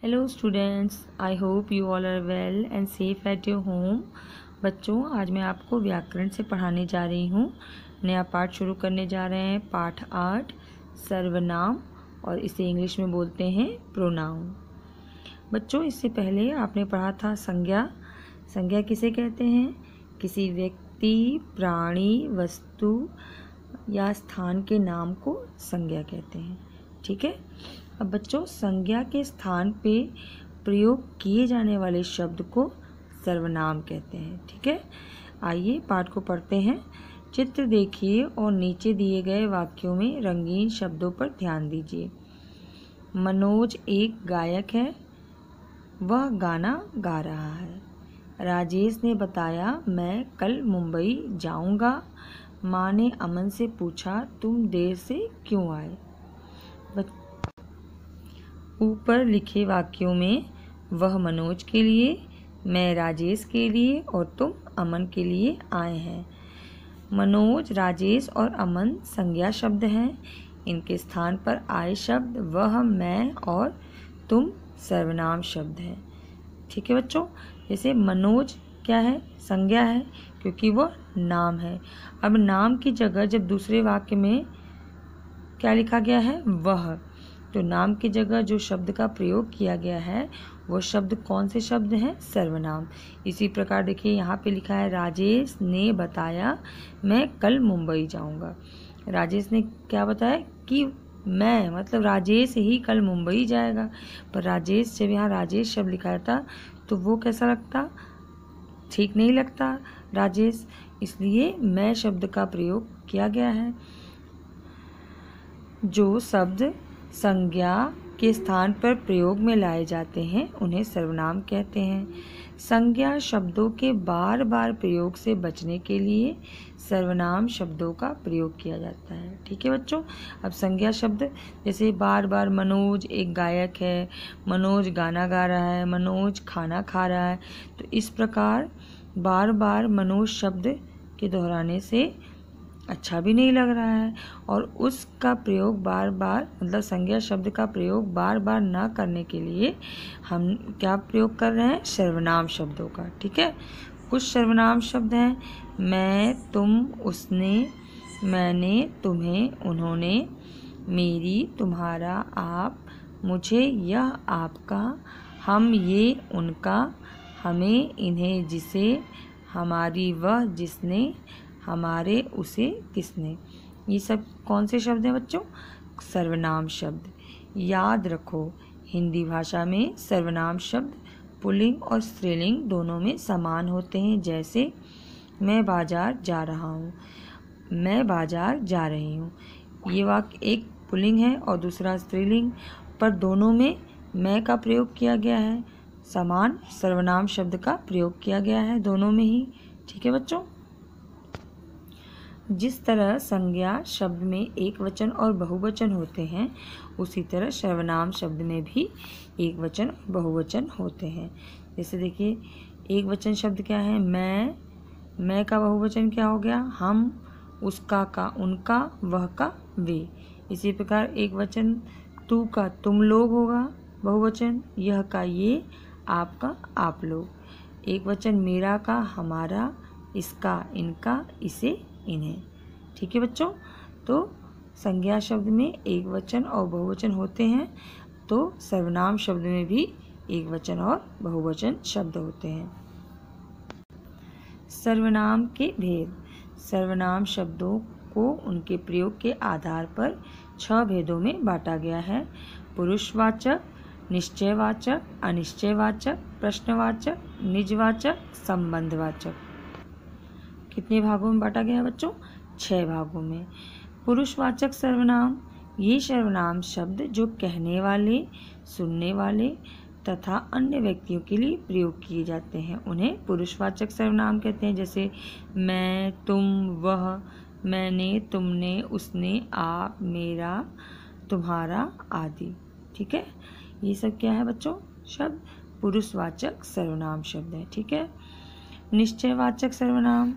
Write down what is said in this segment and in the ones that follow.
Hello students, I hope you all are well and safe at your home. बच्चों, आज मैं आपको व्याकरण से पढ़ाने जा रही हूँ। नया पाठ शुरू करने जा रहे हैं, पाठ 8 सर्वनाम, और इसे इंग्लिश में बोलते हैं प्रोनाउन। बच्चों, इससे पहले आपने पढ़ा था संज्ञा। संज्ञा किसे कहते हैं? किसी व्यक्ति, प्राणी, वस्तु या स्थान के नाम को संज्ञा कहते हैं। ठीक है। अब बच्चों, संज्ञा के स्थान पे प्रयोग किए जाने वाले शब्द को सर्वनाम कहते हैं। ठीक है। आइए पाठ को पढ़ते हैं। चित्र देखिए और नीचे दिए गए वाक्यों में रंगीन शब्दों पर ध्यान दीजिए। मनोज एक गायक है, वह गाना गा रहा है। राजेश ने बताया, मैं कल मुंबई जाऊंगा। माँ ने अमन से पूछा, तुम देर से क्यों आए? ऊपर लिखे वाक्यों में वह मनोज के लिए, मैं राजेश के लिए और तुम अमन के लिए आए हैं। मनोज, राजेश और अमन संज्ञा शब्द हैं। इनके स्थान पर आए शब्द वह, मैं और तुम सर्वनाम शब्द हैं। ठीक है बच्चों। जैसे मनोज क्या है? संज्ञा है, क्योंकि वह नाम है। अब नाम की जगह जब दूसरे वाक्य में क्या लिखा गया है? वह, तो नाम की जगह जो शब्द का प्रयोग किया गया है वो शब्द कौन से शब्द हैं? सर्वनाम। इसी प्रकार देखिए यहाँ पे लिखा है, राजेश ने बताया मैं कल मुंबई जाऊंगा। राजेश ने क्या बताया? कि मैं, मतलब राजेश ही कल मुंबई जाएगा। पर राजेश, जब यहाँ राजेश शब्द लिखा था तो वो कैसा लगता? ठीक नहीं लगता राजेश, इसलिए मैं शब्द का प्रयोग किया गया है। जो शब्द संज्ञा के स्थान पर प्रयोग में लाए जाते हैं उन्हें सर्वनाम कहते हैं। संज्ञा शब्दों के बार बार प्रयोग से बचने के लिए सर्वनाम शब्दों का प्रयोग किया जाता है। ठीक है बच्चों। अब संज्ञा शब्द जैसे बार बार, मनोज एक गायक है, मनोज गाना गा रहा है, मनोज खाना खा रहा है, तो इस प्रकार बार बार मनोज शब्द के दोहराने से अच्छा भी नहीं लग रहा है, और उसका प्रयोग बार बार, मतलब संज्ञा शब्द का प्रयोग बार बार ना करने के लिए हम क्या प्रयोग कर रहे हैं? सर्वनाम शब्दों का। ठीक है। कुछ सर्वनाम शब्द हैं, मैं, तुम, उसने, मैंने, तुम्हें, उन्होंने, मेरी, तुम्हारा, आप, मुझे, यह, आपका, हम, ये, उनका, हमें, इन्हें, जिसे, हमारी, वह, जिसने, हमारे, उसे, किसने। ये सब कौन से शब्द हैं बच्चों? सर्वनाम शब्द। याद रखो, हिंदी भाषा में सर्वनाम शब्द पुल्लिंग और स्त्रीलिंग दोनों में समान होते हैं। जैसे मैं बाजार जा रहा हूँ, मैं बाजार जा रही हूँ। ये वाक्य एक पुल्लिंग है और दूसरा स्त्रीलिंग, पर दोनों में मैं का प्रयोग किया गया है। समान सर्वनाम शब्द का प्रयोग किया गया है दोनों में ही। ठीक है बच्चों। जिस तरह संज्ञा शब्द में एक वचन और बहुवचन होते हैं, उसी तरह सर्वनाम शब्द में भी एक वचन और बहुवचन होते हैं। जैसे देखिए, एक वचन शब्द क्या है? मैं का बहुवचन क्या हो गया? हम, उसका का उनका, वह का वे। इसी प्रकार एक वचन तू का तुम लोग होगा बहुवचन, यह का ये, आप का आप लोग। एक वचन मेरा का हमारा, इसका इनका, इसे इन्हें। ठीक है बच्चों। तो संज्ञा शब्द में एक वचन और बहुवचन होते हैं, तो सर्वनाम शब्द में भी एक वचन और बहुवचन शब्द होते हैं। सर्वनाम के भेद। सर्वनाम शब्दों को उनके प्रयोग के आधार पर 6 भेदों में बांटा गया है। पुरुषवाचक, निश्चयवाचक, अनिश्चयवाचक, प्रश्नवाचक, निजवाचक, संबंधवाचक। कितने भागों में बांटा गया है बच्चों? 6 भागों में। पुरुषवाचक सर्वनाम, ये सर्वनाम शब्द जो कहने वाले, सुनने वाले तथा अन्य व्यक्तियों के लिए प्रयोग किए जाते हैं उन्हें पुरुषवाचक सर्वनाम कहते हैं। जैसे मैं, तुम, वह, मैंने, तुमने, उसने, आप, मेरा, तुम्हारा आदि। ठीक है। ये सब क्या है बच्चों? शब्द पुरुषवाचक सर्वनाम शब्द है। ठीक है। निश्चयवाचक सर्वनाम,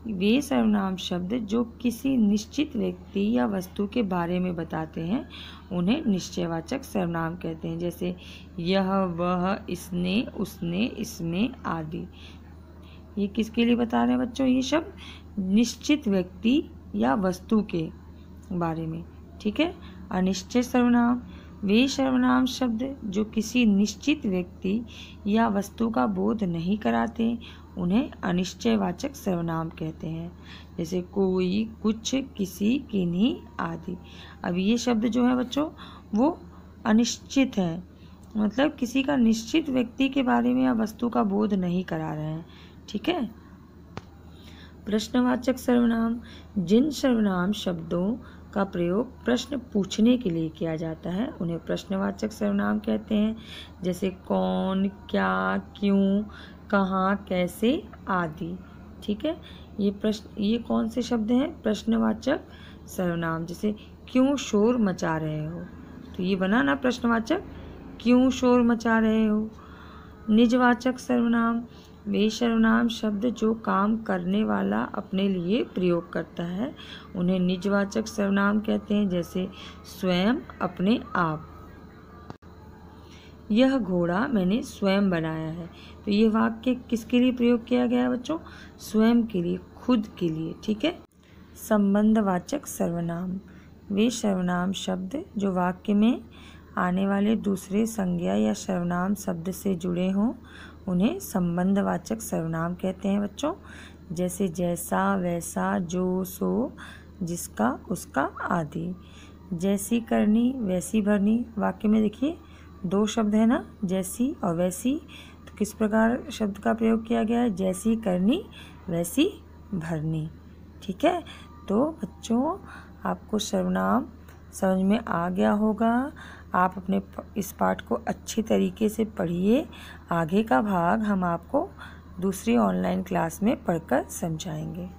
वे सर्वनाम शब्द जो किसी निश्चित व्यक्ति या वस्तु के बारे में बताते हैं उन्हें निश्चयवाचक सर्वनाम कहते हैं। जैसे यह, वह, इसने, उसने, इसमें आदि। ये किसके लिए बता रहे हैं बच्चों? ये शब्द निश्चित व्यक्ति या वस्तु के बारे में। ठीक है। अनिश्चय सर्वनाम वे सर्वनाम शब्द जो किसी निश्चित व्यक्ति या वस्तु का बोध नहीं कराते उन्हें अनिश्चयवाचक सर्वनाम कहते हैं। जैसे कोई, कुछ, किसी, किन्हीं आदि। अब ये शब्द जो है बच्चों वो अनिश्चित है, मतलब किसी का निश्चित व्यक्ति के बारे में या वस्तु का बोध नहीं करा रहे हैं। ठीक है। प्रश्नवाचक सर्वनाम जिन सर्वनाम शब्दों का प्रयोग प्रश्न पूछने के लिए किया जाता है उन्हें प्रश्नवाचक सर्वनाम कहते हैं। जैसे कौन, क्या, क्यों, कहाँ, कैसे आदि। ठीक है। ये कौन से शब्द हैं? प्रश्नवाचक सर्वनाम। जैसे क्यों शोर मचा रहे हो, तो ये बना ना प्रश्नवाचक, क्यों शोर मचा रहे हो। निजवाचक सर्वनाम वे सर्वनाम शब्द जो काम करने वाला अपने लिए प्रयोग करता है उन्हें निजवाचक सर्वनाम कहते हैं। जैसे स्वयं, अपने आप। यह घोड़ा मैंने स्वयं बनाया है, तो ये वाक्य किसके लिए प्रयोग किया गया है बच्चों? स्वयं के लिए, खुद के लिए। ठीक है। संबंधवाचक सर्वनाम वे सर्वनाम शब्द जो वाक्य में आने वाले दूसरे संज्ञा या सर्वनाम शब्द से जुड़े हों उन्हें संबंधवाचक सर्वनाम कहते हैं बच्चों। जैसे जैसा, वैसा, जो, सो, जिसका, उसका आदि। जैसी करनी, वैसी भरनी। वाक्य में देखिए दो शब्द है ना, जैसी और वैसी, तो किस प्रकार शब्द का प्रयोग किया गया है? जैसी करनी, वैसी भरनी। ठीक है। तो बच्चों आपको सर्वनाम समझ में आ गया होगा। आप अपने इस पाठ को अच्छी तरीके से पढ़िए। आगे का भाग हम आपको दूसरी ऑनलाइन क्लास में पढ़कर समझाएंगे।